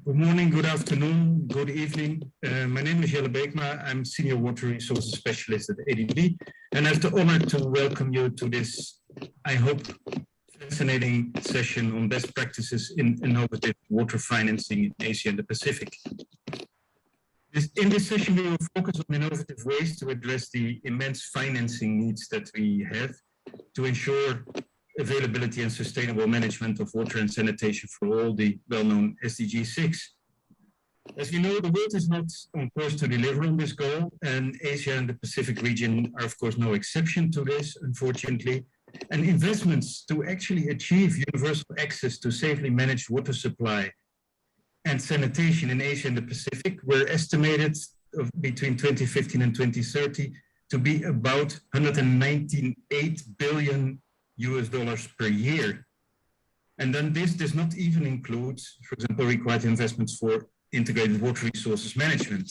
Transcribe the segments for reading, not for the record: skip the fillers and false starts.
Good morning, good afternoon, good evening. My name is Jelle Beekma. I'm Senior Water Resources Specialist at ADB, and I have the honor to welcome you to this, I hope, fascinating session on best practices in innovative water financing in Asia and the Pacific. In this session, we will focus on innovative ways to address the immense financing needs that we have to ensure availability and sustainable management of water and sanitation for all the well-known SDG 6. As you know, the world is not on course to deliver on this goal, and Asia and the Pacific region are, of course, no exception to this, unfortunately. And investments to actually achieve universal access to safely managed water supply and sanitation in Asia and the Pacific were estimated between 2015 and 2030 to be about $198 billion per year. And then this does not even include, for example, required investments for integrated water resources management.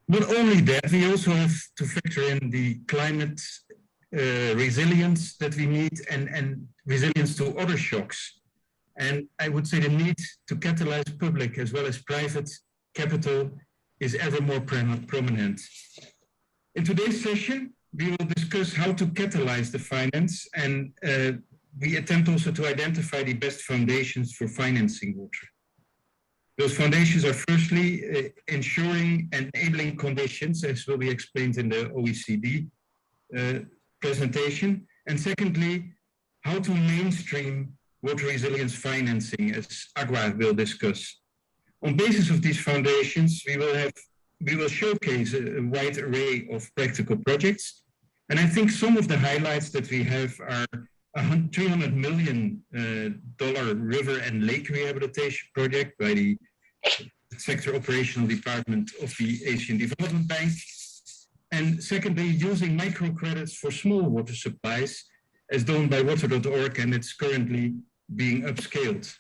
Not only that, we also have to factor in the climate resilience that we need and resilience to other shocks. And I would say the need to catalyze public as well as private capital is ever more prominent. In today's session, we will discuss how to catalyze the finance, and we attempt also to identify the best foundations for financing water. Those foundations are firstly ensuring and enabling conditions, as will be explained in the OECD presentation, and secondly, how to mainstream water resilience financing, as Agua will discuss. On basis of these foundations, we will showcase a wide array of practical projects. And I think some of the highlights that we have are a $300 million river and lake rehabilitation project by the Sector Operational Department of the Asian Development Bank. And secondly, using microcredits for small water supplies as done by water.org, and it's currently being upscaled.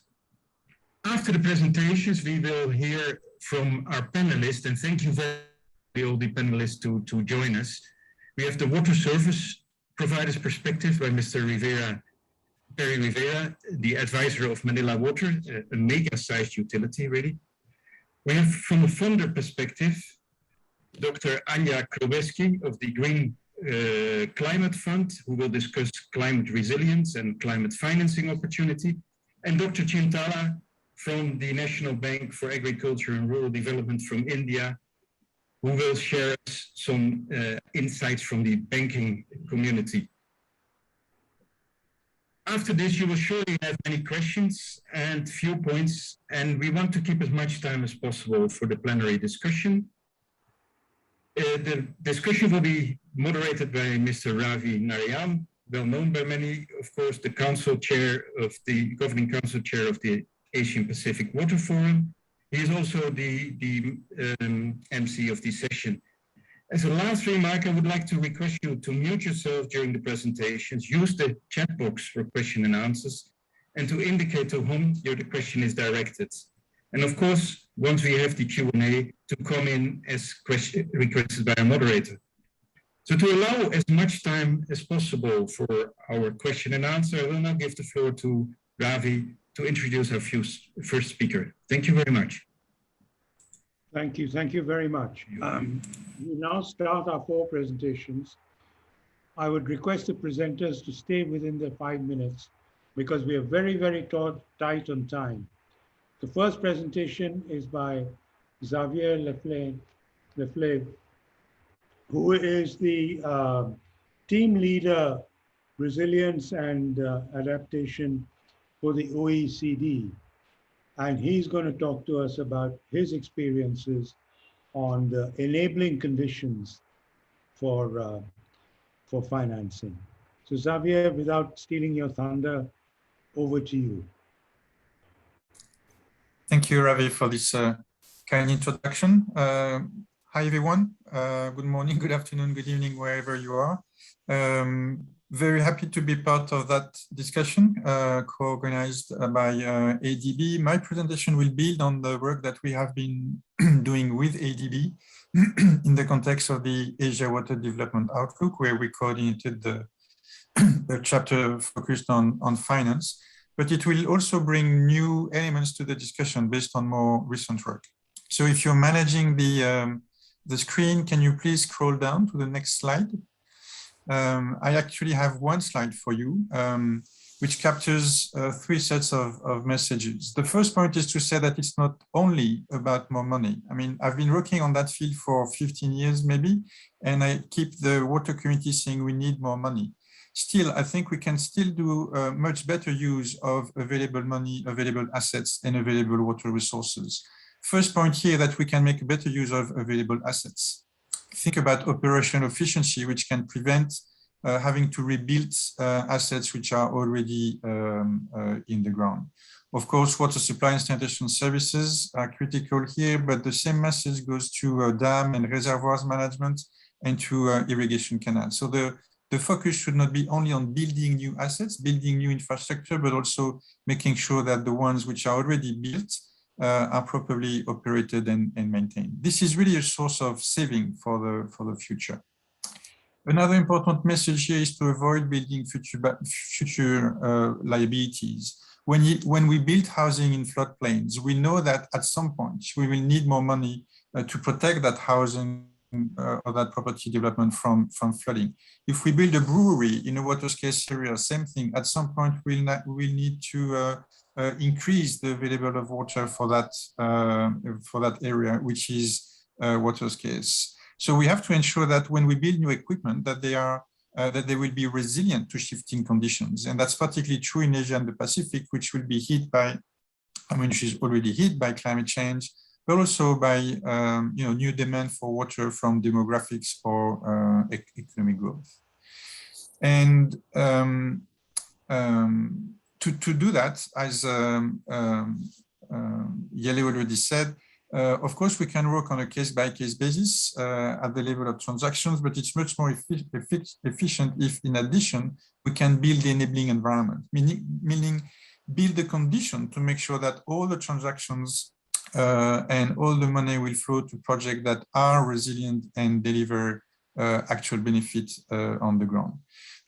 After the presentations, we will hear from our panelists, and thank you very much all the panelists to join us. We have the water service provider's perspective by Mr. Perry Rivera, the advisor of Manila Water, a mega-sized utility, really. We have from a funder perspective, Dr. Anja Krobeski of the Green Climate Fund, who will discuss climate resilience and climate financing opportunity, and Dr. Chintala from the National Bank for Agriculture and Rural Development from India, who will share some insights from the banking community. After this, you will surely have many questions and viewpoints, and we want to keep as much time as possible for the plenary discussion. The discussion will be moderated by Mr. Ravi Narayan, well known by many, of course, the governing council chair of the Asian Pacific Water Forum. He is also the MC of the session. As a last remark, I would like to request you to mute yourself during the presentations, use the chat box for question and answers, and to indicate to whom your question is directed. And of course, once we have the Q&A, to come in as requested by our moderator. So to allow as much time as possible for our question and answer, I will now give the floor to Ravi to introduce our first speaker. Thank you very much. Thank you very much. We now start our 4 presentations. I would request the presenters to stay within their 5 minutes because we are very, very tight on time. The first presentation is by Xavier Leflaive, who is the team leader, resilience and adaptation for the OECD. And he's going to talk to us about his experiences on the enabling conditions for financing. So Xavier, without stealing your thunder, over to you. Thank you, Ravi, for this kind introduction. Hi, everyone. Good morning, good afternoon, good evening, wherever you are. Very happy to be part of that discussion co-organized by ADB. My presentation will build on the work that we have been doing with ADB in the context of the Asia Water Development Outlook, where we coordinated the chapter focused on finance. but it will also bring new elements to the discussion based on more recent work. So if you're managing the screen, can you please scroll down to the next slide? I actually have one slide for you, which captures three sets of messages. The first point is to say that it's not only about more money. I mean, I've been working on that field for 15 years maybe, and I keep the water community saying we need more money. Still, I think we can still do much better use of available money, available assets, and available water resources. First point here, that we can make better use of available assets. Think about operational efficiency, which can prevent having to rebuild assets which are already in the ground. Of course, water supply and sanitation services are critical here, but the same message goes to dam and reservoirs management and to irrigation canals. So the focus should not be only on building new assets, building new infrastructure, but also making sure that the ones which are already built are properly operated and maintained. This is really a source of saving for the future. Another important message here is to avoid building future liabilities. When we build housing in floodplains, we know that at some point we will need more money to protect that housing or that property development from flooding. If we build a brewery in a water scarce area, same thing. At some point we'll need to increase the availability of water for that area, which is water scarce. So we have to ensure that when we build new equipment, that they will be resilient to shifting conditions, and that's particularly true in Asia and the Pacific, which will be hit by, which is already hit by climate change, but also by new demand for water from demographics or economic growth. And to do that, as Yele already said, of course, we can work on a case-by-case basis at the level of transactions, but it's much more efficient if, in addition, we can build the enabling environment, meaning build the condition to make sure that all the transactions and all the money will flow to projects that are resilient and deliver actual benefit on the ground.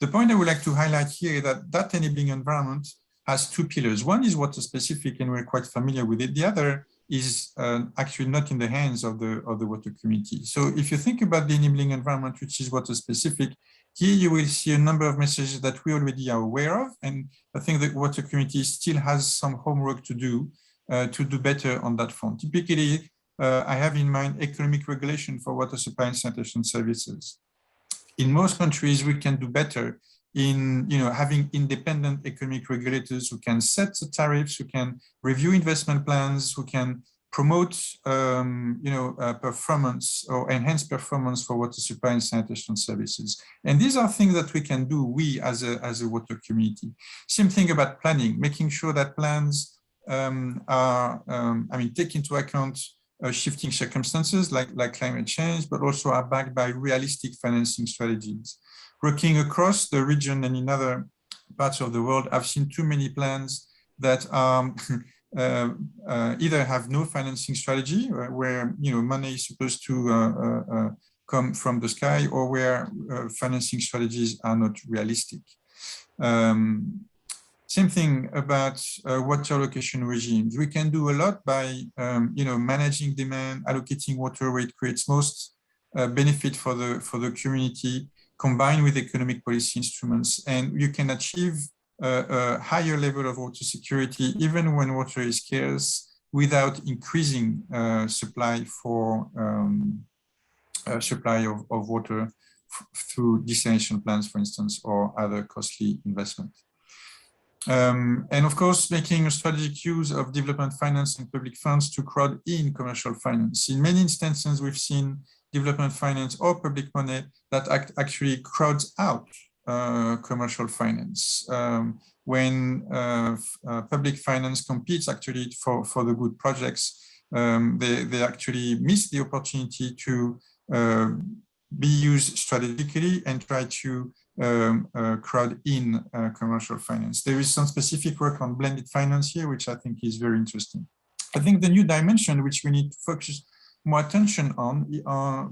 The point I would like to highlight here is that enabling environment has two pillars. One is water specific, and we're quite familiar with it. The other is actually not in the hands of the water community. So if you think about the enabling environment, which is water specific, here you will see a number of messages that we already are aware of. And I think the water community still has some homework to do better on that front. Typically, I have in mind economic regulation for water supply and sanitation services. In most countries, we can do better in having independent economic regulators who can set the tariffs, who can review investment plans, who can promote performance or enhance performance for water supply and sanitation services. And these are things that we can do, we as a water community. Same thing about planning, making sure that plans take into account shifting circumstances like climate change, but also are backed by realistic financing strategies. Working across the region and in other parts of the world, I've seen too many plans that either have no financing strategy, where money is supposed to come from the sky, or where financing strategies are not realistic. Same thing about water allocation regimes. We can do a lot by managing demand, allocating water where it creates most benefit for the community, combined with economic policy instruments, and you can achieve a higher level of water security even when water is scarce, without increasing supply of water through desalination plants, for instance, or other costly investment. And of course, making a strategic use of development finance and public funds to crowd in commercial finance. In many instances, we've seen development finance or public money that actually crowds out commercial finance. When public finance competes actually for the good projects, they actually miss the opportunity to be used strategically and try to crowd in commercial finance. There is some specific work on blended finance here, which I think is very interesting. I think the new dimension which we need to focus more attention on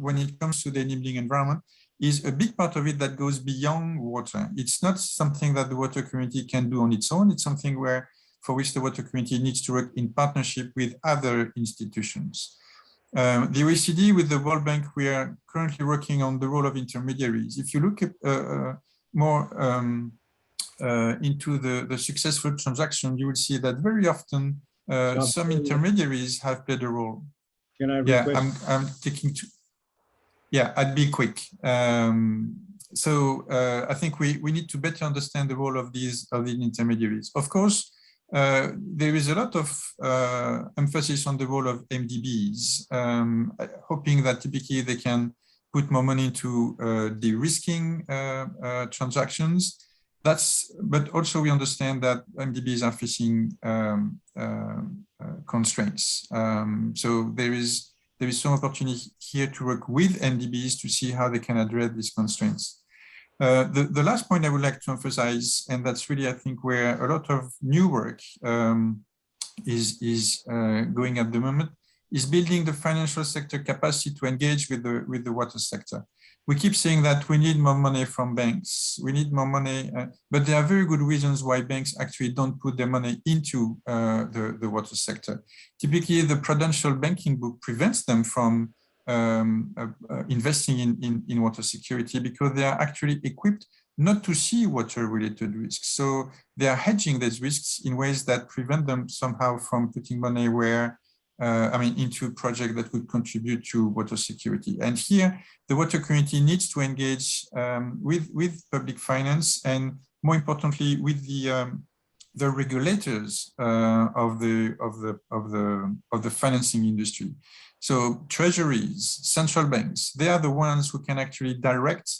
when it comes to the enabling environment is a big part of it that goes beyond water. It's not something that the water community can do on its own. It's something for which the water community needs to work in partnership with other institutions. The OECD with the World Bank, we are currently working on the role of intermediaries. If you look at more into the successful transaction, you will see that very often some intermediaries have played a role. Can I request? Yeah, I'm taking two. Yeah, I'd be quick. I think we need to better understand the role of the intermediaries. Of course, there is a lot of emphasis on the role of MDBs, hoping that typically they can put more money into de-risking transactions. But also we understand that MDBs are facing constraints. So there is some opportunity here to work with MDBs to see how they can address these constraints. The last point I would like to emphasize, and that's really, I think, where a lot of new work is going at the moment, is building the financial sector capacity to engage with the water sector. We keep saying that we need more money from banks. We need more money, but there are very good reasons why banks actually don't put their money into the water sector. Typically, the prudential banking book prevents them from investing in water security because they are actually equipped not to see water-related risks. So they are hedging these risks in ways that prevent them somehow from putting money into a project that would contribute to water security. And here, the water community needs to engage with public finance and, more importantly, with the regulators of the financing industry. So treasuries, central banks, they are the ones who can actually direct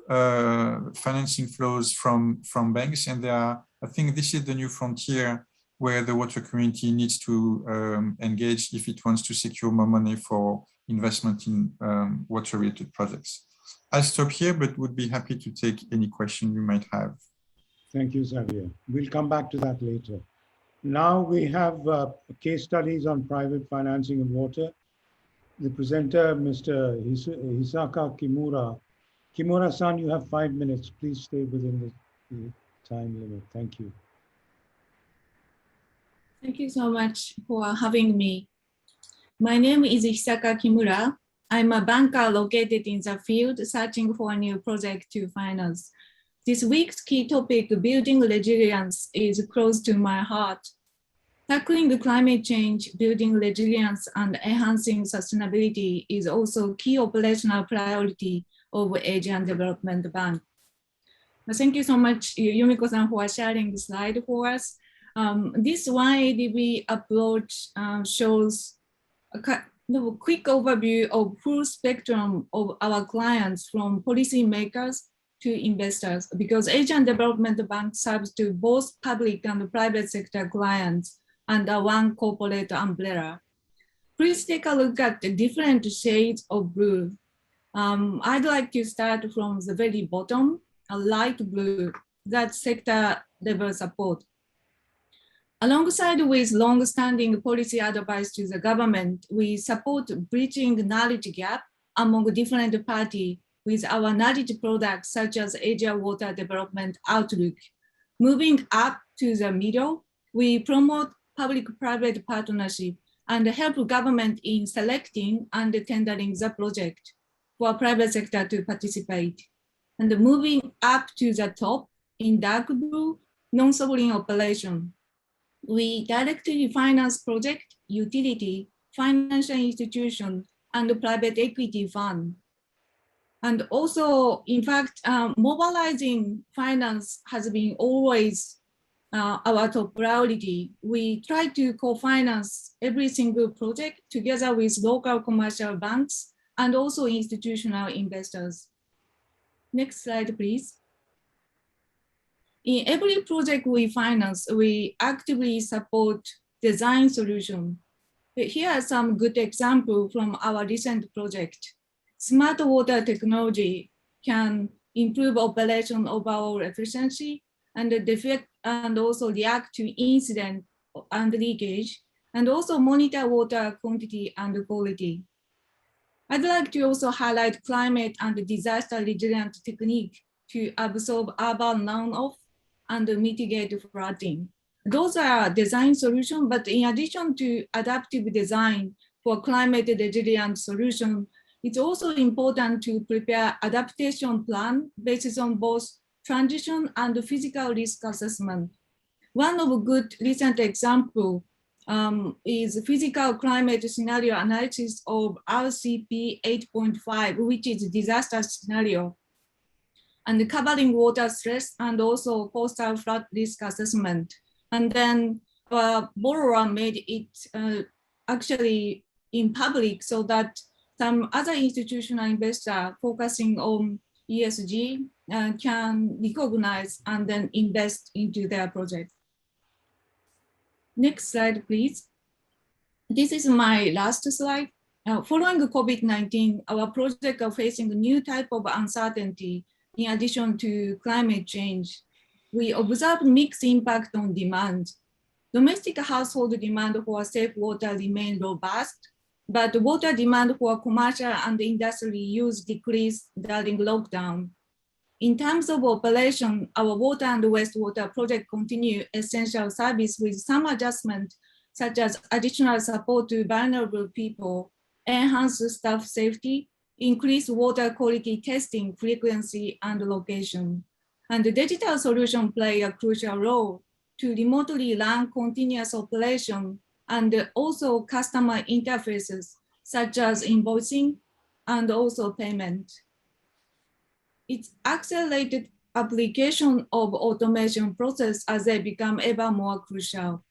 financing flows from banks, and I think this is the new frontier where the water community needs to engage if it wants to secure more money for investment in water-related projects. I'll stop here, but would be happy to take any question you might have. Thank you, Xavier. We'll come back to that later. Now we have case studies on private financing of water. The presenter, Mr. Hisaka Kimura. Kimura-san, you have 5 minutes. Please stay within the time limit. Thank you. Thank you so much for having me. My name is Hisaka Kimura. I'm a banker located in the field searching for a new project to finance. This week's key topic, building resilience, is close to my heart. Tackling climate change, building resilience, and enhancing sustainability is also key operational priority of Asian Development Bank. Thank you so much, Yumiko-san, for sharing the slide for us. This YADB approach shows a quick overview of full spectrum of our clients, from policymakers to investors, because Asian Development Bank serves to both public and private sector clients under one corporate umbrella. Please take a look at the different shades of blue. I'd like to start from the very bottom, a light blue, that sector level support. Alongside with long-standing policy advice to the government, we support bridging knowledge gap among different parties with our knowledge products such as Asia Water Development Outlook. Moving up to the middle, we promote public-private partnership and help government in selecting and tendering the project for private sector to participate. And moving up to the top in dark blue, non-sovereign operation. We directly finance project, utility, financial institution, and private equity fund. And also, in fact, mobilizing finance has been always our top priority. We try to co-finance every single project together with local commercial banks and also institutional investors. Next slide, please. In every project we finance, we actively support design solution. Here are some good examples from our recent project. Smart water technology can improve operation overall efficiency and defect, and also react to incident and leakage, and also monitor water quantity and quality. I'd like to also highlight climate and disaster resilient technique to absorb urban runoff and mitigate flooding. Those are design solutions, but in addition to adaptive design for climate resilient solution, it's also important to prepare adaptation plan based on both transition and physical risk assessment. One of a good recent example is physical climate scenario analysis of RCP 8.5, which is disaster scenario, and covering water stress and also coastal flood risk assessment. And then borrower made it actually in public so that some other institutional investor focusing on ESG can recognize and then invest into their project. Next slide, please. This is my last slide. Following COVID-19, our projects are facing a new type of uncertainty in addition to climate change. We observe mixed impact on demand. Domestic household demand for safe water remains robust, but water demand for commercial and industrial use decreased during lockdown. In terms of operation, our water and wastewater project continue essential service with some adjustment, such as additional support to vulnerable people, enhanced staff safety, increased water quality testing frequency and location. And the digital solution play a crucial role to remotely run continuous operation and also customer interfaces, such as invoicing and also payment. It's accelerated application of automation process as they become ever more crucial.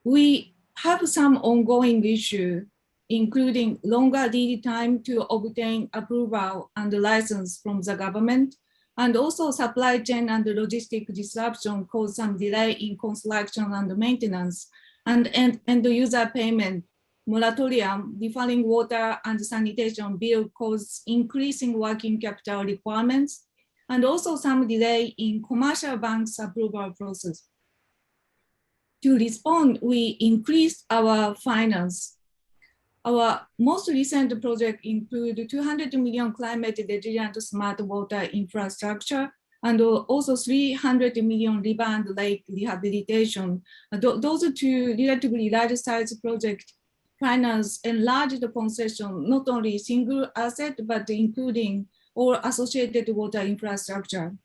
We have some ongoing issue, including longer lead time to obtain approval and license from the government, and also supply chain and logistic disruption cause some delay in construction and maintenance, and end user payment moratorium, deferring water and sanitation bill cause increasing working capital requirements, and also some delay in commercial banks approval process. To respond, we increased our finance. Our most recent project include 200 million climate resilient smart water infrastructure, and also 300 million river and lake rehabilitation. Those are two relatively large size projects finance enlarged concession, not only single asset, but including all associated water infrastructure.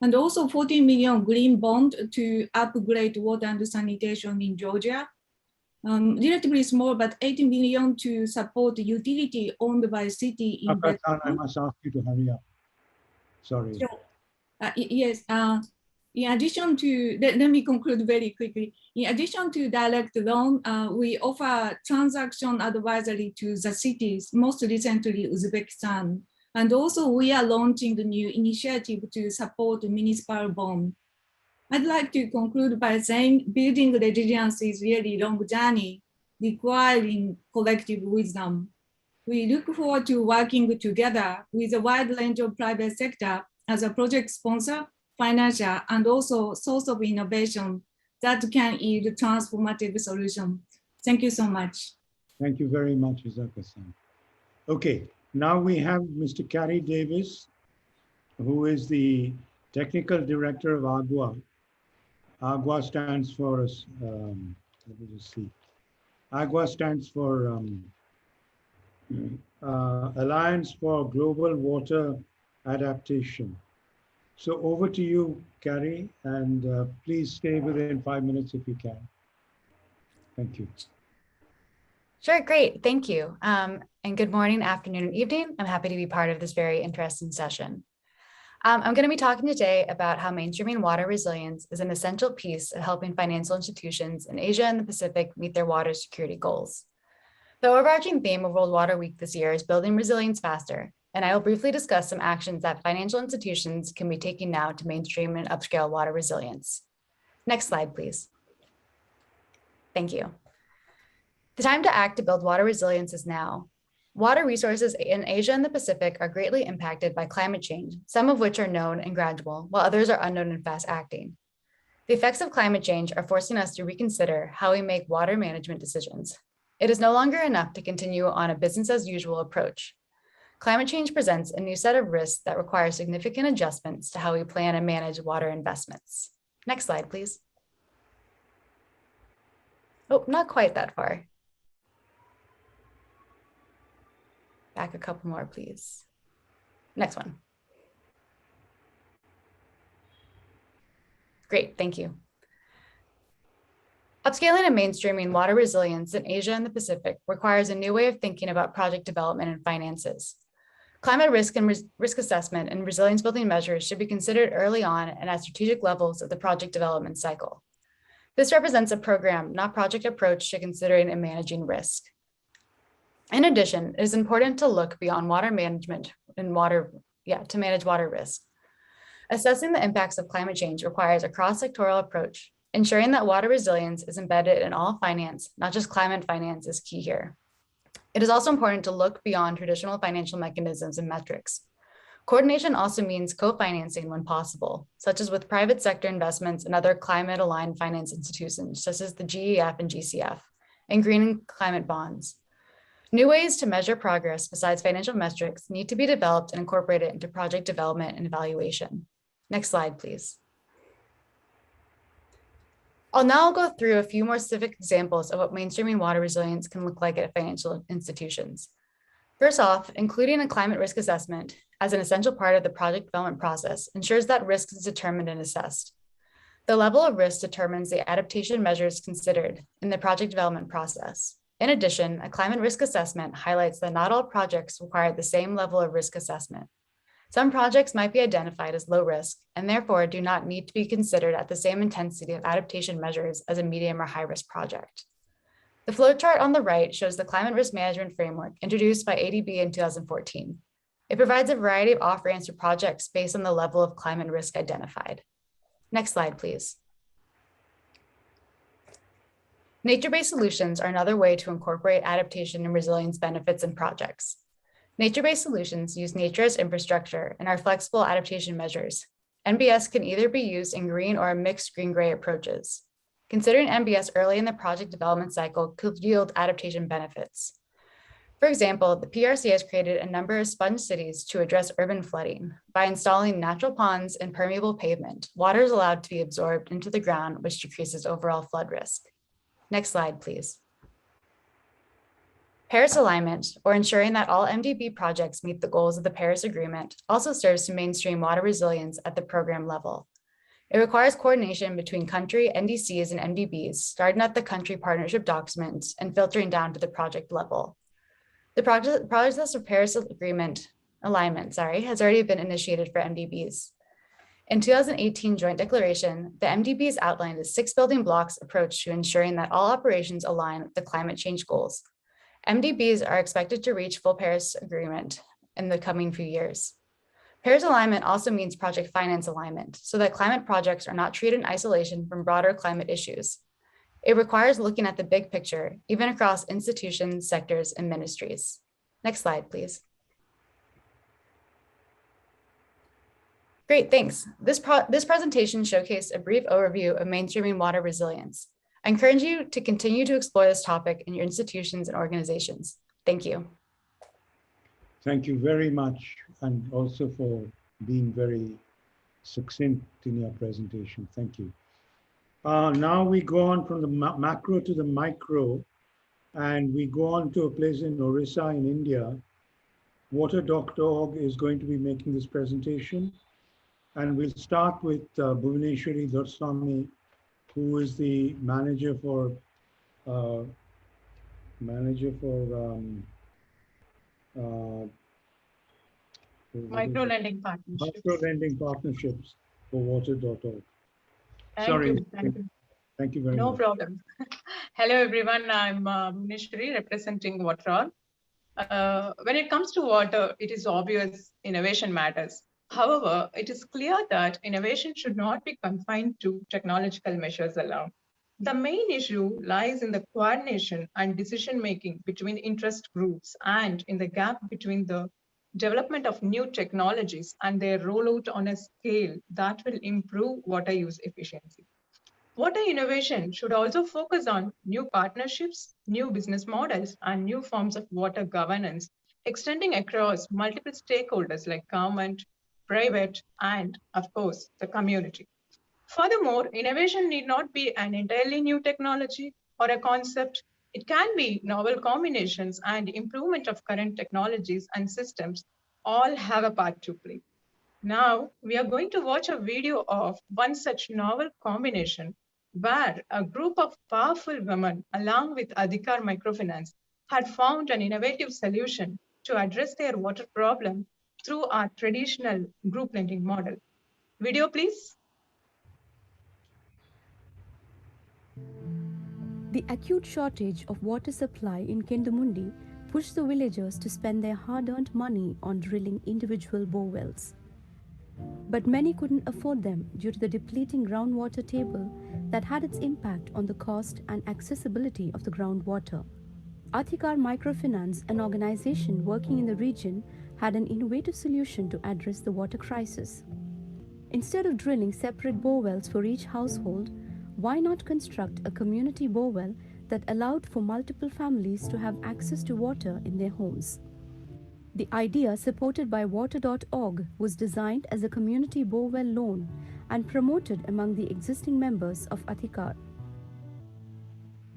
And also 40 million green bond to upgrade water and sanitation in Georgia. Relatively small, but 80 million to support utility owned by city. I must ask you to hurry up. Sorry. Sure. Yes. In addition to, let me conclude very quickly. In addition to direct loan, we offer transaction advisory to the cities, most recently Uzbekistan. And also we are launching the new initiative to support municipal bond. I'd like to conclude by saying building resilience is really a long journey requiring collective wisdom. We look forward to working together with a wide range of private sector as a project sponsor, financial, and also source of innovation that can yield transformative solution. Thank you so much. Thank you very much, Isaka-san. Okay, now we have Mr. Carrie Davis, who is the Technical Director of AGWA. AGWA stands for, let me just see. AGWA stands for Alliance for Global Water Adaptation. So over to you, Carrie, and please stay within 5 minutes if you can. Thank you. Sure, great, thank you. And good morning, afternoon, and evening. I'm happy to be part of this very interesting session. I'm going to be talking today about how mainstreaming water resilience is an essential piece of helping financial institutions in Asia and the Pacific meet their water security goals. The overarching theme of World Water Week this year is building resilience faster, and I will briefly discuss some actions that financial institutions can be taking now to mainstream and upscale water resilience. Next slide, please. Thank you. The time to act to build water resilience is now. Water resources in Asia and the Pacific are greatly impacted by climate change, some of which are known and gradual, while others are unknown and fast acting. The effects of climate change are forcing us to reconsider how we make water management decisions. It is no longer enough to continue on a business as usual approach. Climate change presents a new set of risks that require significant adjustments to how we plan and manage water investments. Next slide, please. Oh, not quite that far. Back a couple more, please. Next one. Great, thank you. Upscaling and mainstreaming water resilience in Asia and the Pacific requires a new way of thinking about project development and finances. Climate risk and risk assessment and resilience building measures should be considered early on and at strategic levels of the project development cycle. This represents a program, not project approach to considering and managing risk. In addition, it is important to look beyond water management and to manage water risk. Assessing the impacts of climate change requires a cross-sectoral approach. Ensuring that water resilience is embedded in all finance, not just climate finance, is key here. It is also important to look beyond traditional financial mechanisms and metrics. Coordination also means co-financing when possible, such as with private sector investments and other climate-aligned finance institutions, such as the GEF and GCF, and green and climate bonds. New ways to measure progress besides financial metrics need to be developed and incorporated into project development and evaluation. Next slide, please. I'll now go through a few more specific examples of what mainstreaming water resilience can look like at financial institutions. First off, including a climate risk assessment as an essential part of the project development process ensures that risk is determined and assessed. The level of risk determines the adaptation measures considered in the project development process. In addition, a climate risk assessment highlights that not all projects require the same level of risk assessment. Some projects might be identified as low risk and therefore do not need to be considered at the same intensity of adaptation measures as a medium or high risk project. The flowchart on the right shows the climate risk management framework introduced by ADB in 2014. It provides a variety of offerings for projects based on the level of climate risk identified. Next slide, please. Nature-based solutions are another way to incorporate adaptation and resilience benefits in projects. Nature-based solutions use nature as infrastructure and are flexible adaptation measures. NBS can either be used in green or mixed green-gray approaches. Considering NBS early in the project development cycle could yield adaptation benefits. For example, the PRC has created a number of sponge cities to address urban flooding. By installing natural ponds and permeable pavement, water is allowed to be absorbed into the ground, which decreases overall flood risk. Next slide, please. Paris alignment, or ensuring that all MDB projects meet the goals of the Paris Agreement, also serves to mainstream water resilience at the program level. It requires coordination between country NDCs and MDBs, starting at the country partnership documents and filtering down to the project level. The process of Paris alignment has already been initiated for MDBs. In 2018 joint declaration, the MDBs outlined a 6 building blocks approach to ensuring that all operations align with the climate change goals. MDBs are expected to reach full Paris Agreement in the coming few years. Paris alignment also means project finance alignment, so that climate projects are not treated in isolation from broader climate issues. It requires looking at the big picture, even across institutions, sectors, and ministries. Next slide, please. Great, thanks. This presentation showcased a brief overview of mainstreaming water resilience. I encourage you to continue to explore this topic in your institutions and organizations. Thank you. Thank you very much, and also for being very succinct in your presentation. Thank you. Now we go on from the macro to the micro, and we go on to a place in Orissa in India. Water.org is going to be making this presentation, and we'll start with Bhuvaneshwari Dorswamy, who is the manager for micro-lending partnerships. Micro-lending partnerships for Water.org. Thank you very much. No problem. Hello, everyone. I'm Bhuvaneshwari representing Water.org. When it comes to water, it is obvious innovation matters. However, it is clear that innovation should not be confined to technological measures alone. The main issue lies in the coordination and decision-making between interest groups and in the gap between the development of new technologies and their rollout on a scale that will improve water use efficiency. Water innovation should also focus on new partnerships, new business models, and new forms of water governance, extending across multiple stakeholders like government, private, and, of course, the community. Furthermore, innovation need not be an entirely new technology or a concept. It can be novel combinations and improvement of current technologies and systems all have a part to play. Now, we are going to watch a video of one such novel combination where a group of powerful women, along with Adhikar Microfinance, had found an innovative solution to address their water problem through our traditional group lending model. Video, please. The acute shortage of water supply in Kendumundi pushed the villagers to spend their hard-earned money on drilling individual bore wells. But many couldn't afford them due to the depleting groundwater table that had its impact on the cost and accessibility of the groundwater. Adhikar Microfinance, an organization working in the region, had an innovative solution to address the water crisis. Instead of drilling separate bore wells for each household, why not construct a community bore well that allowed for multiple families to have access to water in their homes? The idea, supported by water.org, was designed as a community bore well loan and promoted among the existing members of Adhikar.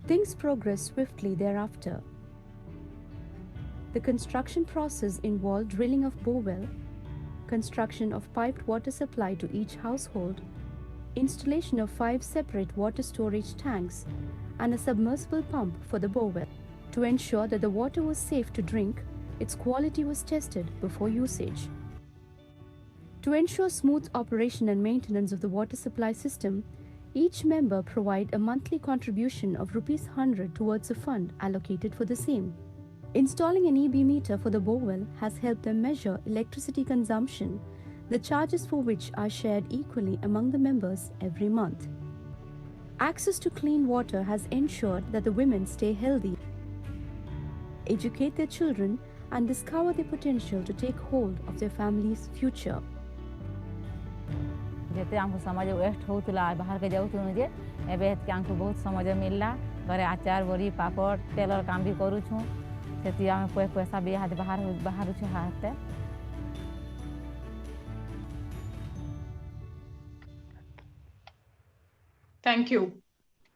Things progressed swiftly thereafter. The construction process involved drilling of bore well, construction of piped water supply to each household, installation of 5 separate water storage tanks, and a submersible pump for the bore well. To ensure that the water was safe to drink, its quality was tested before usage. To ensure smooth operation and maintenance of the water supply system, each member provide a monthly contribution of Rs 100 towards a fund allocated for the same. Installing an EB meter for the bore well has helped them measure electricity consumption, the charges for which are shared equally among the members every month. Access to clean water has ensured that the women stay healthy, educate their children, and discover their potential to take hold of their family's future. ଯେତେ ଆମକୁ ସମାଜ waste ହେଉଥିଲା ବାହାରକେ ଯାଉଥିଲୁ ଯେ ଏବେ ହେତ୍କି ଆମକୁ ବହୁତ ସମାଜ ମିଳିଲା ଘରେ ଆଚାର ବଡ଼ି ପାପଡ଼ ତେଲର କାମ ବି କରୁଛୁ ସେଠି ଆମେ ପଇସା ବି ହାତ ବାହାରୁଛୁ ହାତେ Thank you.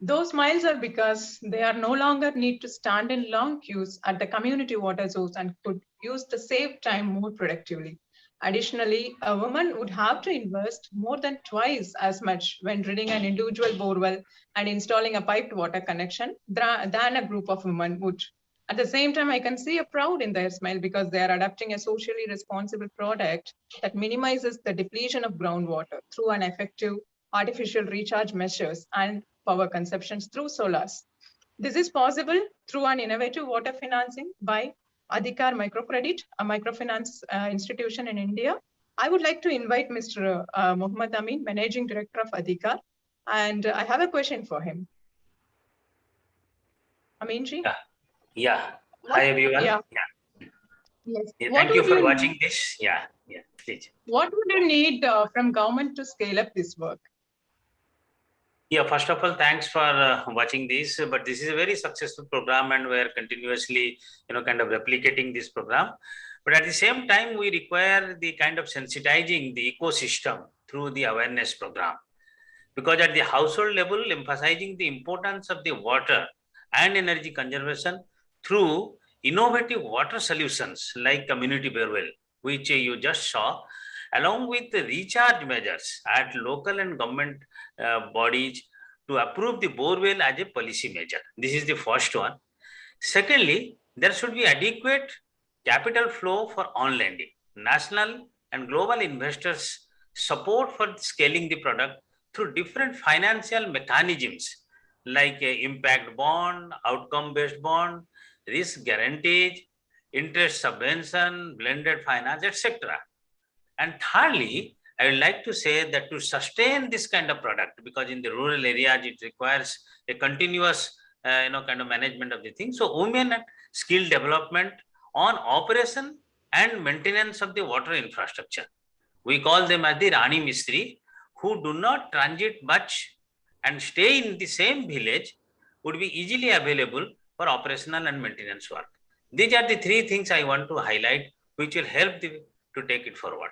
Those smiles are because they are no longer need to stand in long queues at the community water source and could use the saved time more productively. Additionally, a woman would have to invest more than twice as much when drilling an individual borewell and installing a piped water connection than a group of women would. At the same time, I can see a pride in their smile because they are adopting a socially responsible product that minimizes the depletion of groundwater through an effective artificial recharge measures and power consumptions through solars. This is possible through an innovative water financing by Adhikar Microcredit, a microfinance institution in India. I would like to invite Mr. Muhammad Amin, Managing Director of Adhikar, and I have a question for him. Aminji? Yeah. Hi, everyone. Yeah. Yes. What Thank you would for you watching need- this. Yeah. Please. What would you need from government to scale up this work? Yeah, first of all, thanks for watching this. But this is a very successful program, and we're continuously, kind of replicating this program. But at the same time, we require the kind of sensitizing the ecosystem through the awareness program. Because at the household level, emphasizing the importance of the water and energy conservation through innovative water solutions like community borewell, which you just saw, along with the recharge measures at local and government bodies to approve the borewell as a policy measure. This is the first one. Secondly, there should be adequate capital flow for on lending. National and global investors support for scaling the product through different financial mechanisms like impact bond, outcome-based bond, risk guarantees, interest subvention, blended finance, etc. And thirdly, I would like to say that to sustain this kind of product, because in the rural areas, it requires a continuous, kind of management of the thing. So women and skill development on operation and maintenance of the water infrastructure. We call them as the Rani Mistri, who do not transit much and stay in the same village would be easily available for operational and maintenance work. These are the three things I want to highlight, which will help to take it forward.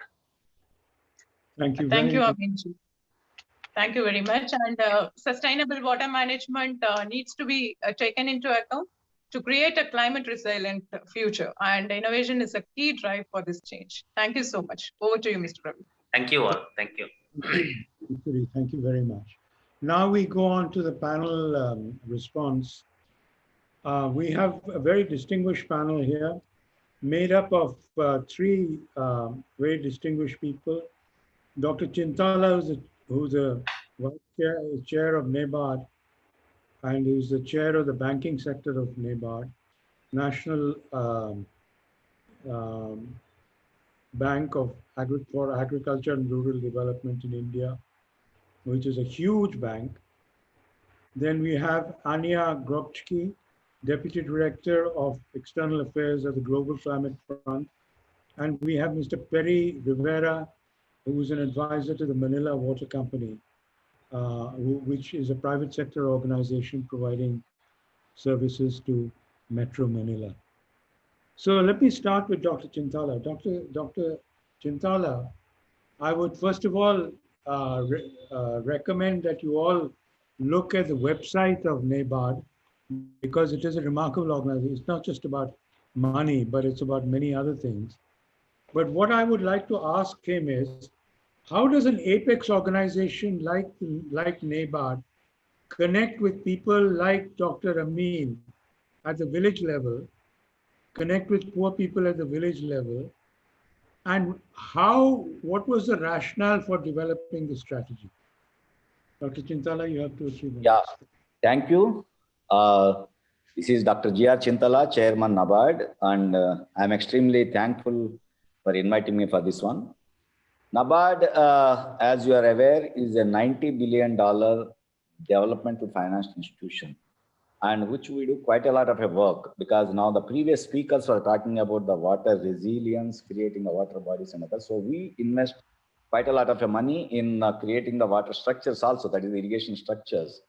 Thank you Thank very you, much. Aminji. Thank you very much. And sustainable water management needs to be taken into account to create a climate resilient future. And innovation is a key drive for this change. Thank you so much. Over to you, Mr. Ravi. Thank you all. Thank you. Thank you very much. Now we go on to the panel response. We have a very distinguished panel here, made up of three very distinguished people. Dr. Chintala, who's a chair of NABARD, and who's the chair of the banking sector of NABARD, National Bank for Agriculture and Rural Development in India, which is a huge bank. Then we have Anya Grobchki, Deputy Director of External Affairs of the Global Climate Fund. And we have Mr. Perry Rivera, who is an advisor to the Manila Water Company, which is a private sector organization providing services to Metro Manila. So let me start with Dr. Chintala. Dr. Chintala, I would first of all recommend that you all look at the website of NABARD, because it is a remarkable organization. It's not just about money, but it's about many other things. But what I would like to ask him is, how does an apex organization like NABARD connect with people like Dr. Amin at the village level, connect with poor people at the village level, and what was the rationale for developing the strategy? Dr. Chintala, you have 2 or 3 minutes. Yeah, thank you. This is Dr. G.R. Chintala, Chairman NABARD, and I'm extremely thankful for inviting me for this one. NABARD, as you are aware, is a $90 billion developmental financial institution, and which we do quite a lot of work, because now the previous speakers were talking about the water resilience, creating the water bodies and others. So we invest quite a lot of money in creating the water structures also, that is irrigation structures.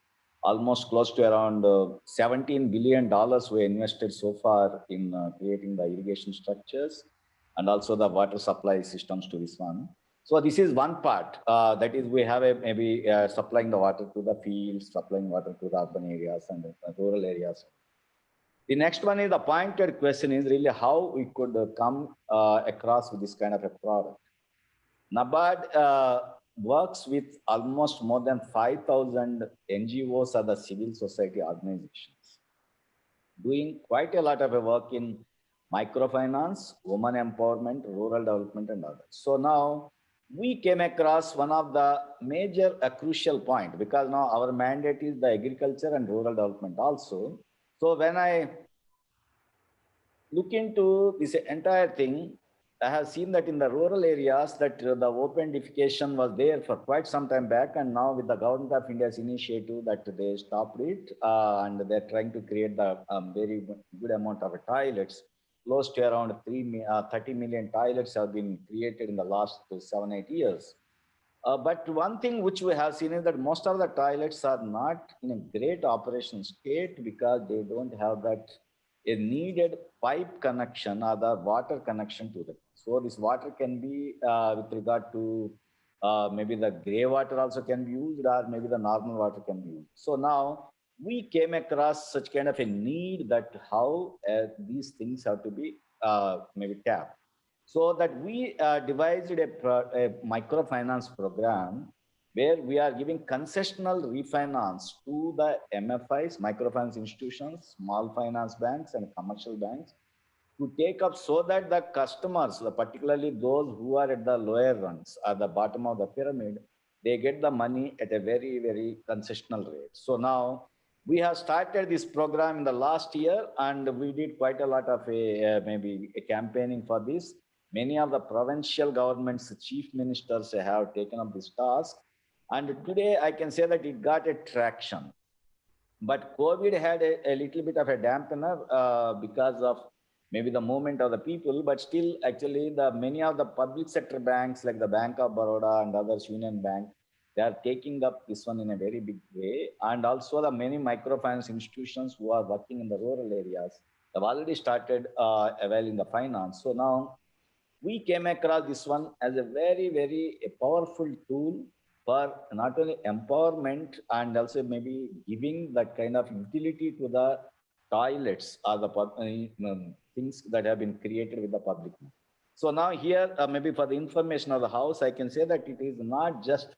Almost close to around $17 billion we invested so far in creating the irrigation structures and also the water supply systems to this one. So this is one part, that is we have maybe supplying the water to the fields, supplying water to the urban areas and rural areas. The next one is the pointed question is really how we could come across with this kind of a product. NABARD works with almost more than 5,000 NGOs or the civil society organizations, doing quite a lot of work in microfinance, women empowerment, rural development and others. So now we came across one of the major, crucial point, because now our mandate is the agriculture and rural development also. So when I look into this entire thing, I have seen that in the rural areas that the open defecation was there for quite some time back, and now with the Government of India's initiative that they stopped it and they're trying to create the very good amount of toilets. Close to around 30 million toilets have been created in the last 7-8 years. But one thing which we have seen is that most of the toilets are not in a great operation state because they don't have that a needed pipe connection or the water connection to them. So this water can be with regard to maybe the grey water also can be used, or maybe the normal water can be used. So now we came across such kind of a need that how these things have to be maybe tapped. So that we devised a microfinance program where we are giving concessional refinance to the MFIs, microfinance institutions, small finance banks and commercial banks, to take up so that the customers, particularly those who are at the lower rungs, at the bottom of the pyramid, they get the money at a very, very concessional rate. So now we have started this program in the last year, and we did quite a lot of maybe a campaigning for this. Many of the provincial governments, chief ministers have taken up this task. And today I can say that it got a traction. But COVID had a little bit of a dampener because of maybe the movement of the people, but still actually many of the public sector banks like the Bank of Baroda and others, Union Bank, They are taking up this one in a very big way. And also the many microfinance institutions who are working in the rural areas have already started availing the finance. So now we came across this one as a very, very powerful tool for not only empowerment and also maybe giving that kind of utility to the toilets or the things that have been created with the public. So now here, maybe for the information of the house, I can say that it is not just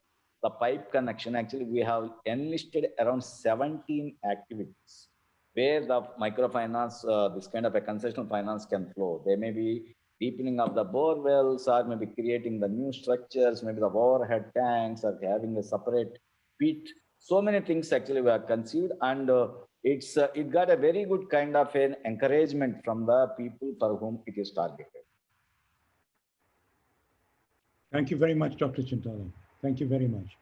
the pipe connection. Actually, we have enlisted around 17 activities where the microfinance, this kind of a concessional finance can flow. They may be deepening of the bore wells, or maybe creating the new structures, maybe the overhead tanks, or having a separate pit. So many things actually were conceived, and it got a very good kind of an encouragement from the people for whom it is targeted. Thank you very much, Dr. Chintala. Thank you very much.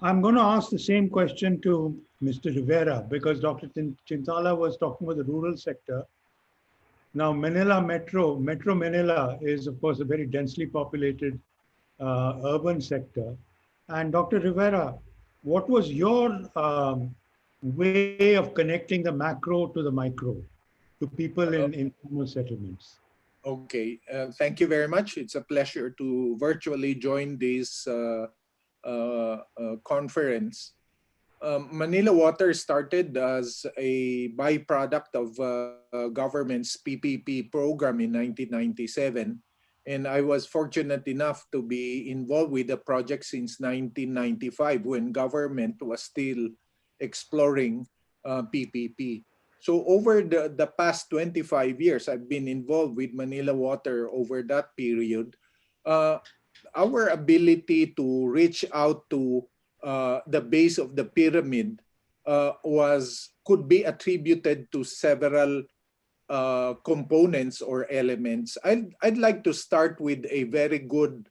I'm going to ask the same question to Mr. Rivera, because Dr. Chintala was talking about the rural sector. Now, Metro Manila is, of course, a very densely populated urban sector. And Dr. Rivera, what was your way of connecting the macro to the micro, to people in informal settlements? Okay, thank you very much. It's a pleasure to virtually join this conference. Manila Water started as a byproduct of government's PPP program in 1997. And I was fortunate enough to be involved with the project since 1995, when government was still exploring PPP. So over the past 25 years, I've been involved with Manila Water over that period. Our ability to reach out to the base of the pyramid could be attributed to several components or elements. I'd like to start with a very good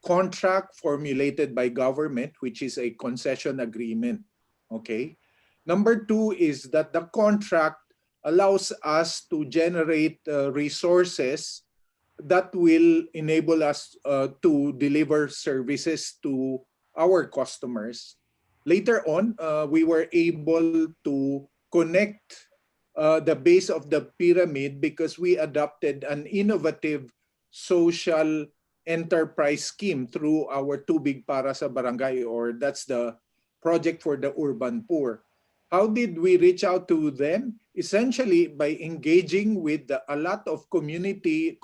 contract formulated by government, which is a concession agreement. Okay. Number two is that the contract allows us to generate resources that will enable us to deliver services to our customers. Later on, we were able to connect the base of the pyramid because we adopted an innovative social enterprise scheme through our Tubig Para sa Barangay, or that's the project for the urban poor. How did we reach out to them? Essentially by engaging with a lot of community-based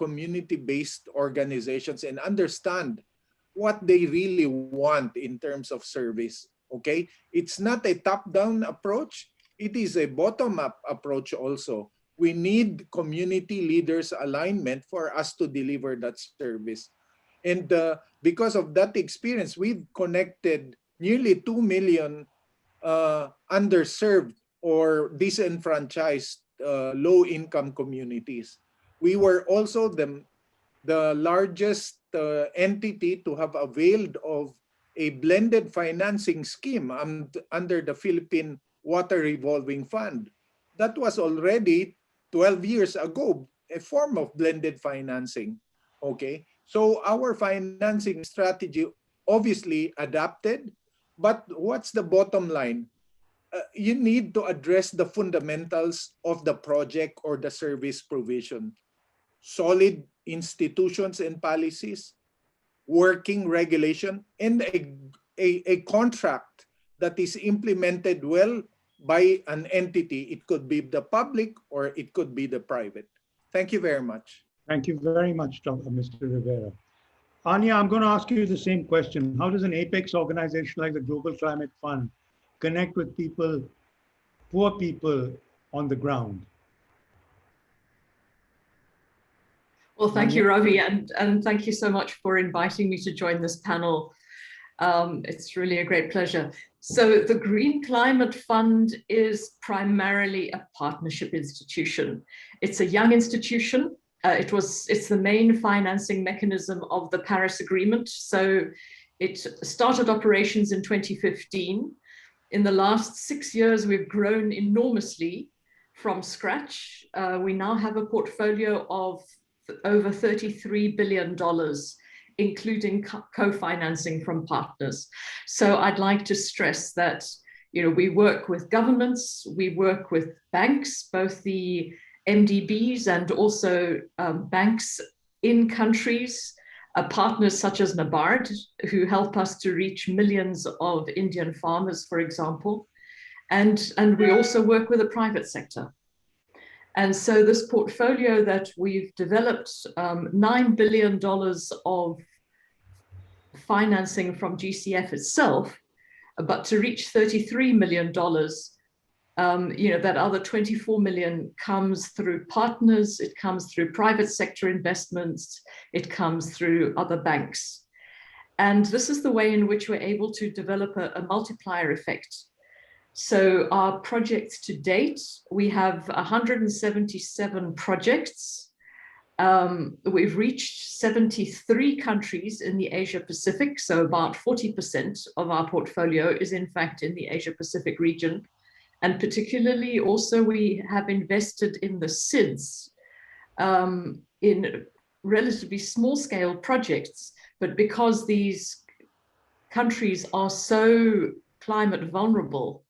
organizations and understand what they really want in terms of service. Okay, it's not a top-down approach. It is a bottom-up approach also. We need community leaders' alignment for us to deliver that service. And because of that experience, we've connected nearly 2 million underserved or disenfranchised low-income communities. We were also the largest entity to have availed of a blended financing scheme under the Philippine Water Revolving Fund. That was already 12 years ago, a form of blended financing. Okay, so our financing strategy obviously adapted, but what's the bottom line? You need to address the fundamentals of the project or the service provision. Solid institutions and policies, working regulation, and a contract that is implemented well by an entity. It could be the public or it could be the private. Thank you very much. Thank you very much, Mr. Rivera. Anya, I'm going to ask you the same question. How does an apex organization like the Global Climate Fund connect with people, poor people on the ground? Well, thank you, Ravi, and thank you so much for inviting me to join this panel. It's really a great pleasure. So the Green Climate Fund is primarily a partnership institution. It's a young institution. It's the main financing mechanism of the Paris Agreement. So it started operations in 2015. In the last 6 years, we've grown enormously from scratch. We now have a portfolio of over $33 billion including co-financing from partners. So I'd like to stress that, we work with governments, we work with banks, both the MDBs and also banks in countries, partners such as NABARD, who help us to reach millions of Indian farmers, for example. And we also work with the private sector. And so this portfolio that we've developed, $9 billion of financing from GCF itself, but to reach $33 million, that other 24 million comes through partners, it comes through private sector investments, it comes through other banks. And this is the way in which we're able to develop a multiplier effect. So our projects to date, we have 177 projects. We've reached 73 countries in the Asia Pacific. So about 40% of our portfolio is in fact in the Asia Pacific region. And particularly also we have invested in the SIDS in relatively small scale projects, but because these countries are so climate vulnerable,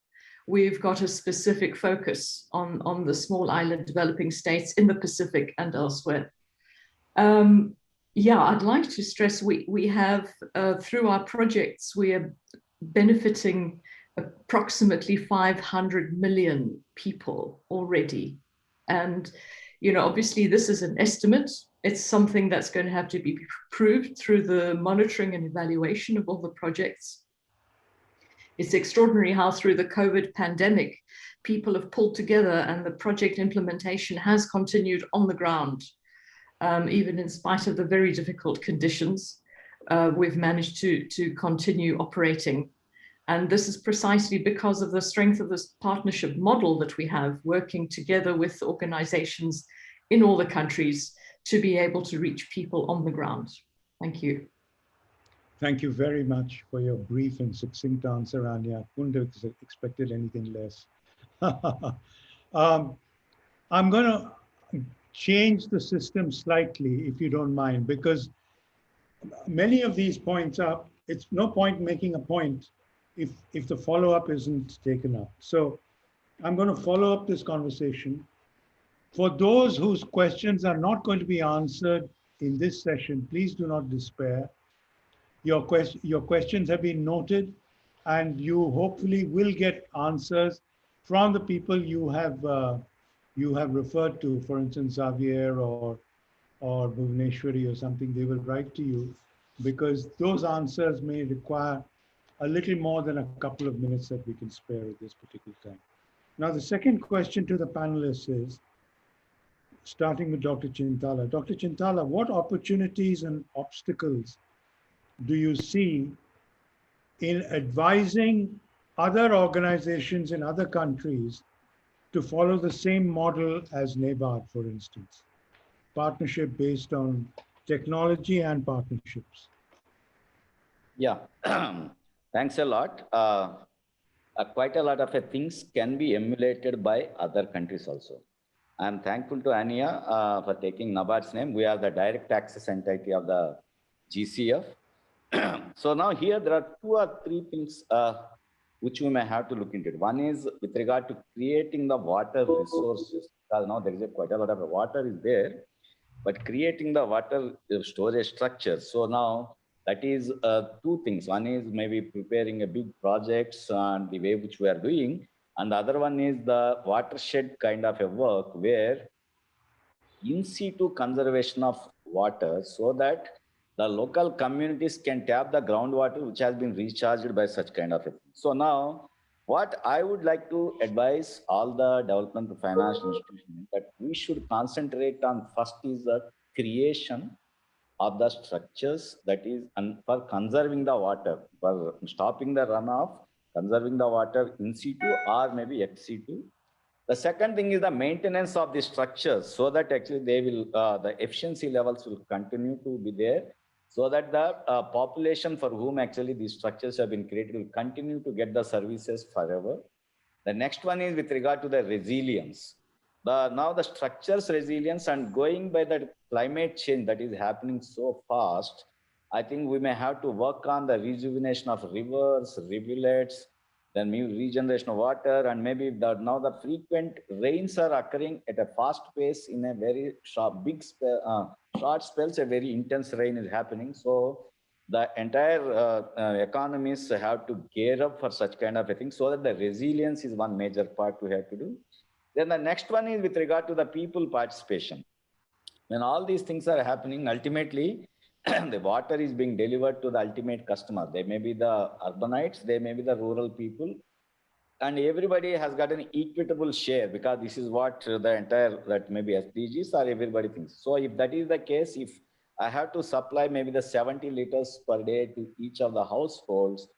we've got a specific focus on the small island developing states in the Pacific and elsewhere. I'd like to stress we have, through our projects, we are benefiting approximately 500 million people already. And, obviously this is an estimate. It's something that's going to have to be proved through the monitoring and evaluation of all the projects. It's extraordinary how through the COVID pandemic, people have pulled together and the project implementation has continued on the ground. Even in spite of the very difficult conditions, we've managed to continue operating. And this is precisely because of the strength of this partnership model that we have, working together with organizations in all the countries to be able to reach people on the ground. Thank you. Thank you very much for your brief and succinct answer, Anya. Couldn't have expected anything less. I'm going to change the system slightly, if you don't mind, because many of these points are, it's no point making a point if the follow-up isn't taken up. So I'm going to follow up this conversation. For those whose questions are not going to be answered in this session, please do not despair. Your questions have been noted, and you hopefully will get answers from the people you have referred to. For instance, Xavier or Bhuvaneshwari or something. They will write to you, because those answers may require a little more than a couple of minutes that we can spare at this particular time. Now, the second question to the panelists is, starting with Dr. Chintala. Dr. Chintala, what opportunities and obstacles do you see in advising other organizations in other countries to follow the same model as NABARD, for instance? Partnership based on technology and partnerships. Yeah, thanks a lot. Quite a lot of things can be emulated by other countries also. I'm thankful to Anya for taking NABARD's name. We are the direct access entity of the GCF. So now here there are 2 or 3 things which we may have to look into. One is with regard to creating the water resources. Because now there is quite a lot of water is there, but creating the water storage structure. So now that is 2 things. One is maybe preparing a big projects and the way which we are doing. And the other one is the watershed kind of a work where in situ conservation of water, so that the local communities can tap the groundwater which has been recharged by such kind of a thing. So now, what I would like to advise all the development financial institutions that we should concentrate on first is the creation of the structures that is for conserving the water, for stopping the runoff, conserving the water in situ or maybe ex situ. The second thing is the maintenance of the structures, so that actually they will, the efficiency levels will continue to be there, so that the population for whom actually these structures have been created will continue to get the services forever. The next one is with regard to the resilience. Now the structures resilience, and going by the climate change that is happening so fast, I think we may have to work on the rejuvenation of rivers, rivulets, then maybe regeneration of water, and maybe now the frequent rains are occurring at a fast pace in a very short, short spells. A very intense rain is happening. So the entire economies have to gear up for such kind of a thing, so that the resilience is one major part we have to do. Then the next one is with regard to the people participation. When all these things are happening, ultimately, the water is being delivered to the ultimate customer. They may be the urbanites, they may be the rural people, and everybody has got an equitable share, because this is what the entire, that maybe SDGs or everybody thinks. So if that is the case, if I have to supply maybe the 70 liters per day to each of the households,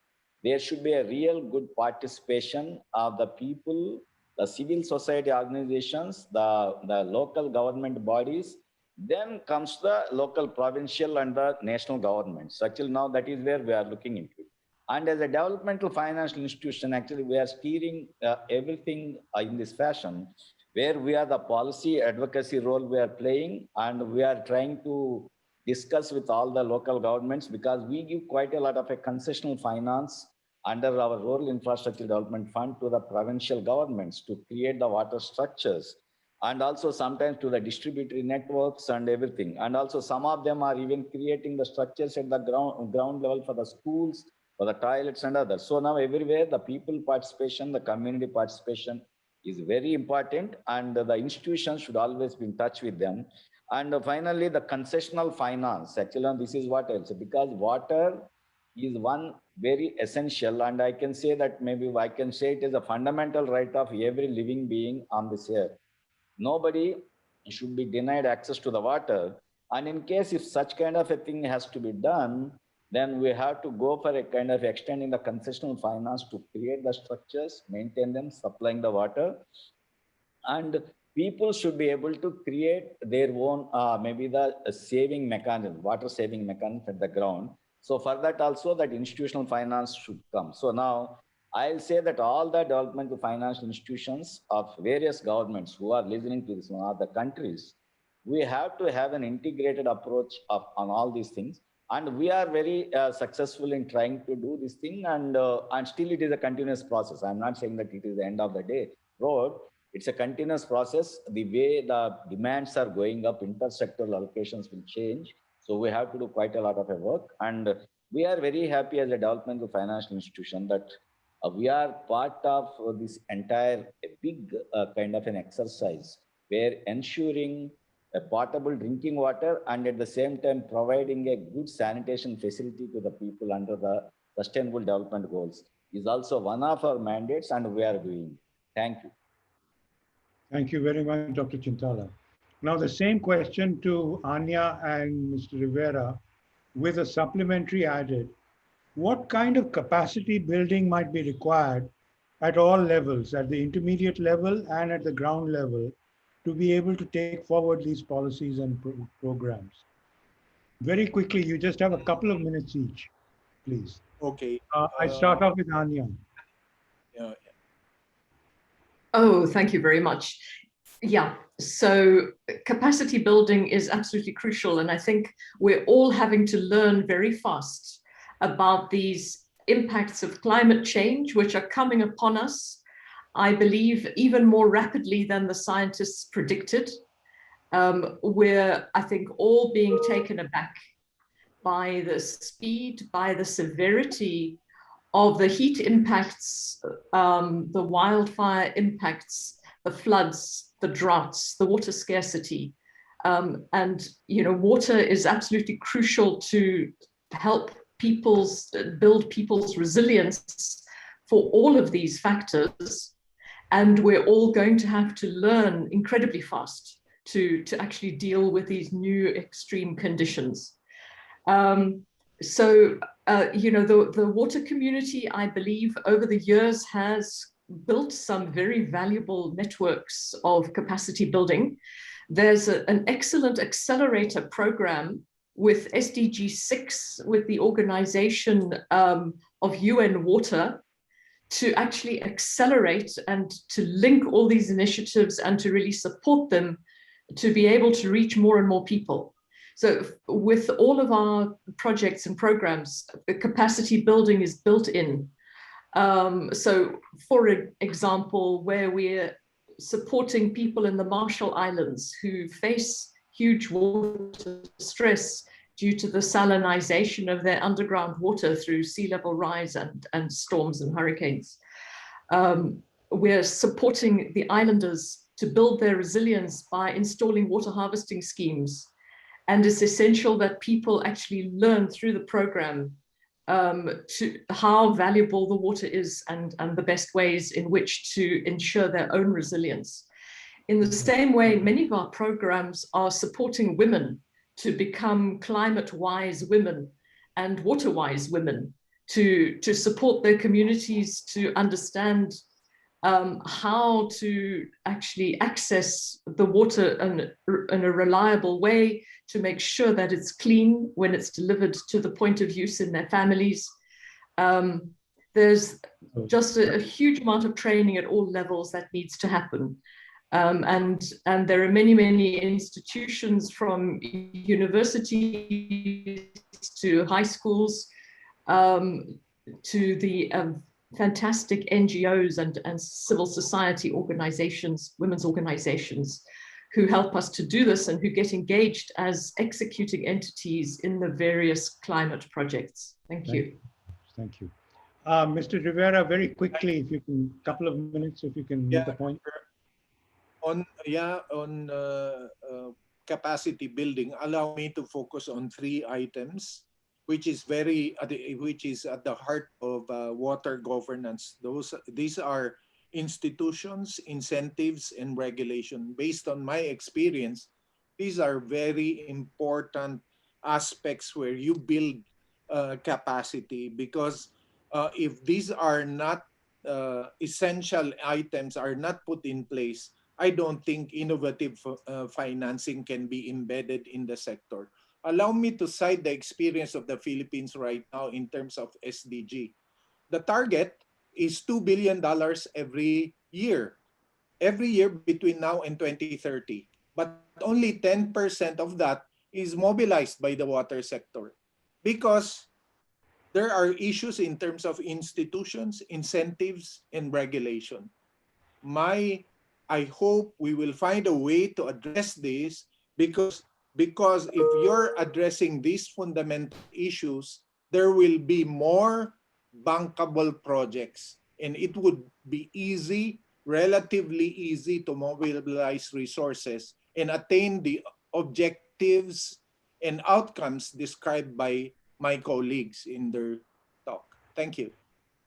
there should be a real good participation of the people, the civil society organizations, the local government bodies. Then comes the local, provincial, and the national governments. So actually now that is where we are looking into it. And as a developmental financial institution, actually we are steering everything in this fashion, where we are the policy advocacy role we are playing, and we are trying to discuss with all the local governments, because we give quite a lot of a concessional finance under our Rural Infrastructure Development Fund to the provincial governments to create the water structures, and also sometimes to the distributory networks and everything. And also some of them are even creating the structures at the ground level for the schools, for the toilets and others. So now everywhere the people participation, the community participation is very important, and the institutions should always be in touch with them. And finally, the concessional finance. Actually, this is what else, because water is one very essential, and I can say that maybe I can say it is a fundamental right of every living being on this earth. Nobody should be denied access to the water. And in case if such kind of a thing has to be done, then we have to go for a kind of extending the concessional finance to create the structures, maintain them, supplying the water. And people should be able to create their own, maybe the saving mechanism, water saving mechanism at the ground. So for that also, that institutional finance should come. So now I'll say that all the developmental financial institutions of various governments who are listening to this, other countries, we have to have an integrated approach on all these things. And we are very successful in trying to do this thing, and still it is a continuous process. I'm not saying that it is the end of the day road. It's a continuous process. The way the demands are going up, intersectoral allocations will change. So we have to do quite a lot of work. And we are very happy as a developmental financial institution that we are part of this entire big kind of an exercise, where ensuring a potable drinking water and at the same time providing a good sanitation facility to the people under the Sustainable Development Goals is also one of our mandates, and we are doing. Thank you. Thank you very much, Dr. Chintala. Now the same question to Anya and Mr. Rivera with a supplementary added. What kind of capacity building might be required at all levels, at the intermediate level and at the ground level, to be able to take forward these policies and programs? Very quickly, you just have a couple of minutes each, please. Okay. I start off with Anya. Yeah. Oh, thank you very much. Yeah, so capacity building is absolutely crucial. And I think we're all having to learn very fast about these impacts of climate change, which are coming upon us, I believe, even more rapidly than the scientists predicted. We're, I think, all being taken aback by the speed, by the severity of the heat impacts, the wildfire impacts, the floods, the droughts, the water scarcity. And, you know, water is absolutely crucial to help build people's resilience for all of these factors. And we're all going to have to learn incredibly fast to actually deal with these new extreme conditions. You know, the water community, I believe, over the years has built some very valuable networks of capacity building. There's an excellent accelerator program with SDG 6, with the Organization of UN Water, to actually accelerate and to link all these initiatives and to really support them to be able to reach more and more people. So with all of our projects and programs, the capacity building is built in. So for example, where we're supporting people in the Marshall Islands who face huge water stress due to the salinization of their underground water through sea level rise and storms and hurricanes. We're supporting the islanders to build their resilience by installing water harvesting schemes. And it's essential that people actually learn through the program to how valuable the water is and the best ways in which to ensure their own resilience. In the same way, many of our programs are supporting women to become climate-wise women and water-wise women, to support their communities to understand how to actually access the water in a reliable way, to make sure that it's clean when it's delivered to the point of use in their families. There's just a huge amount of training at all levels that needs to happen. And there are many, many institutions from universities to high schools to the fantastic NGOs and civil society organizations, women's organizations, who help us to do this and who get engaged as executing entities in the various climate projects. Thank you. Thank you. Mr. Rivera, very quickly, if you can, couple of minutes, if you can make the point. On capacity building, allow me to focus on 3 items, which is at the heart of water governance. These are institutions, incentives, and regulation. Based on my experience, these are very important aspects where you build capacity, because if these are not essential items are not put in place, I don't think innovative financing can be embedded in the sector. Allow me to cite the experience of the Philippines right now in terms of SDG. The target is $2 billion every year between now and 2030. But only 10% of that is mobilized by the water sector, because there are issues in terms of institutions, incentives, and regulation. I hope we will find a way to address this, because if you're addressing these fundamental issues, there will be more bankable projects, and it would be relatively easy to mobilize resources and attain the objectives and outcomes described by my colleagues in their talk. Thank you.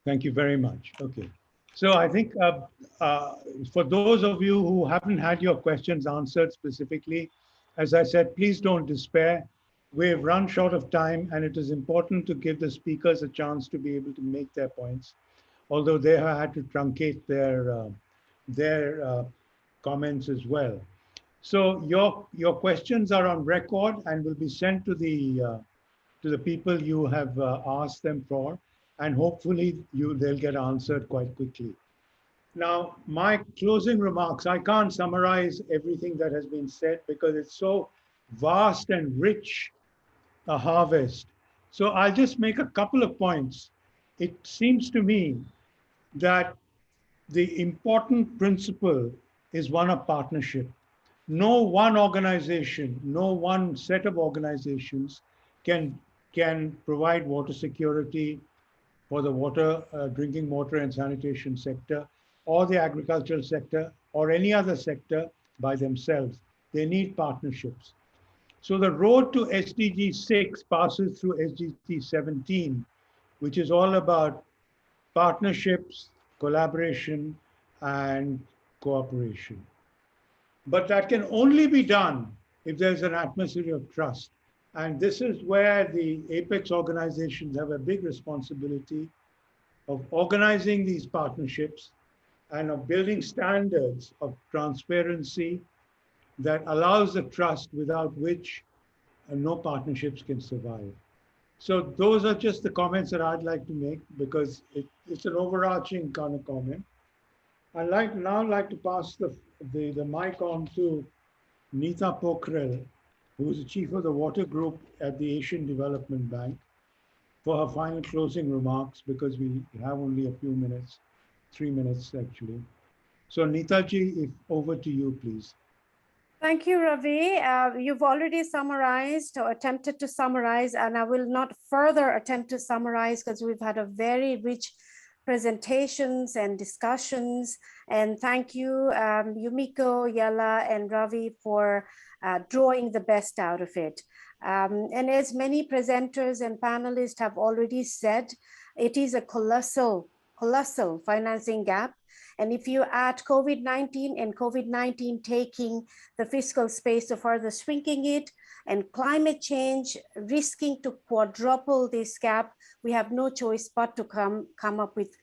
Thank you very much. Okay. So I think for those of you who haven't had your questions answered specifically, as I said, please don't despair. We've run short of time, and it is important to give the speakers a chance to be able to make their points, although they have had to truncate their comments as well. So your questions are on record and will be sent to the people you have asked them for, and hopefully they'll get answered quite quickly. Now, my closing remarks, I can't summarize everything that has been said because it's so vast and rich a harvest. So I'll just make a couple of points. It seems to me that the important principle is one of partnership. No one organization, no one set of organizations can provide water security for the water, drinking water and sanitation sector, or the agricultural sector, or any other sector by themselves. They need partnerships. So the road to SDG 6 passes through SDG 17, which is all about partnerships, collaboration, and cooperation. But that can only be done if there's an atmosphere of trust. And this is where the apex organizations have a big responsibility of organizing these partnerships and of building standards of transparency that allows the trust without which no partnerships can survive. So those are just the comments that I'd like to make, because it's an overarching kind of comment. I'd like to pass the mic on to Neeta Pokhrel, who is the chief of the water group at the Asian Development Bank, for her final closing remarks, because we have only a few minutes, 3 minutes actually. So Neetaji, over to you, please. Thank you, Ravi. You've already summarized or attempted to summarize, and I will not further attempt to summarize because we've had a very rich presentations and discussions. And thank you, Yumiko, Yala, and Ravi for drawing the best out of it. And as many presenters and panelists have already said, it is a colossal financing gap. And if you add COVID-19 and COVID-19 taking the fiscal space of further shrinking it, and climate change risking to quadruple this gap, we have no choice but to come up with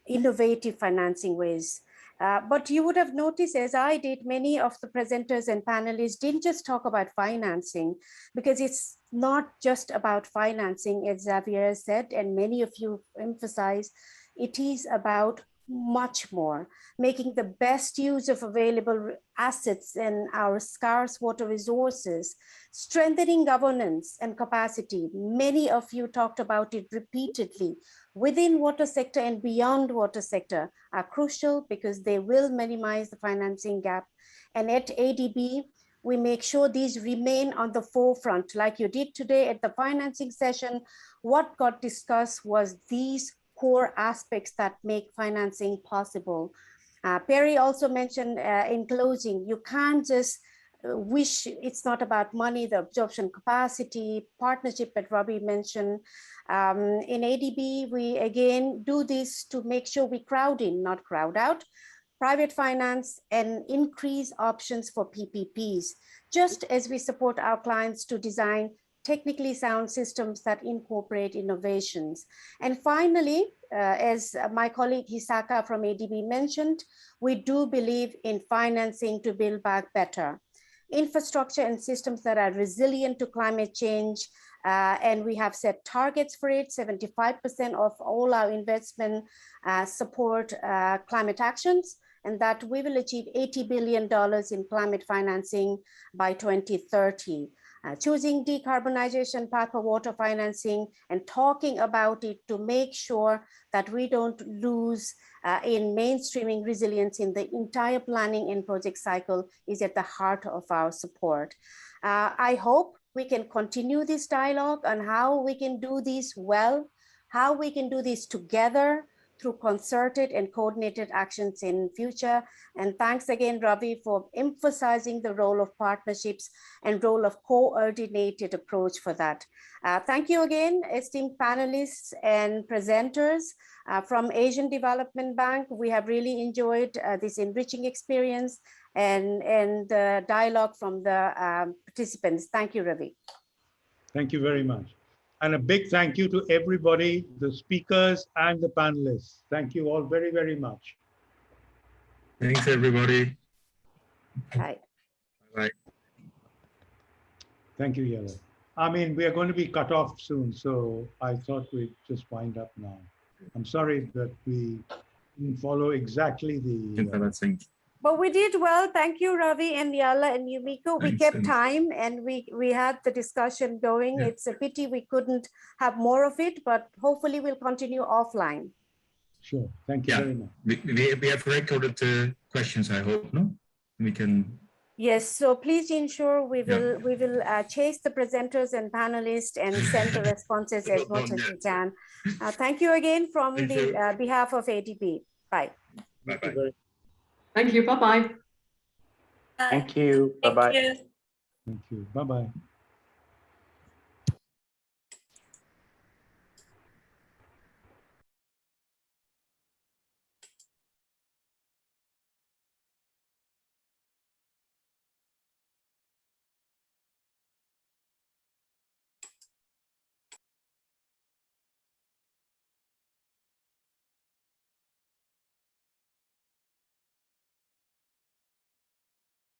innovative financing ways. But you would have noticed, as I did, many of the presenters and panelists didn't just talk about financing, because it's not just about financing, as Xavier said, and many of you emphasize, it is about much more, making the best use of available assets and our scarce water resources, strengthening governance and capacity. Many of you talked about it repeatedly. Within water sector and beyond water sector are crucial because they will minimize the financing gap. And at ADB, we make sure these remain on the forefront, like you did today at the financing session. What got discussed was these core aspects that make financing possible. Perry also mentioned in closing, you can't just wish, it's not about money, the absorption capacity, partnership that Robbie mentioned. In ADB, we again do this to make sure we crowd in, not crowd out, private finance and increase options for PPPs, just as we support our clients to design technically sound systems that incorporate innovations. And finally, as my colleague Hisaka from ADB mentioned, we do believe in financing to build back better. Infrastructure and systems that are resilient to climate change, and we have set targets for it. 75% of all our investment support climate actions, and that we will achieve $80 billion in climate financing by 2030. Choosing decarbonization path for water financing and talking about it to make sure that we don't lose in mainstreaming resilience in the entire planning and project cycle is at the heart of our support. I hope we can continue this dialogue on how we can do this well, how we can do this together through concerted and coordinated actions in future. And thanks again, Ravi, for emphasizing the role of partnerships and role of coordinated approach for that. Thank you again, esteemed panelists and presenters from Asian Development Bank. We have really enjoyed this enriching experience and the dialogue from the participants. Thank you, Ravi. Thank you very much. And a big thank you to everybody, the speakers and the panelists. Thank you all very, very much. Thanks, everybody. Bye. Bye. Thank you, Yella. I mean, we are going to be cut off soon, so I thought we'd just wind up now. I'm sorry that we didn't follow exactly the... But we did well. Thank you, Ravi and Yala and Yumiko. We kept time and we had the discussion going. Yeah. It's a pity we couldn't have more of it, but hopefully we'll continue offline. Sure. Thank you very much. We have recorded questions, I hope, no? We can... Yes, so please ensure we will chase the presenters and panelists and send the responses as much as we can. Thank you again from the behalf of ADB. Bye. Bye-bye. Thank you. Bye-bye. Thank you. Bye-bye. Thank you. Bye-bye.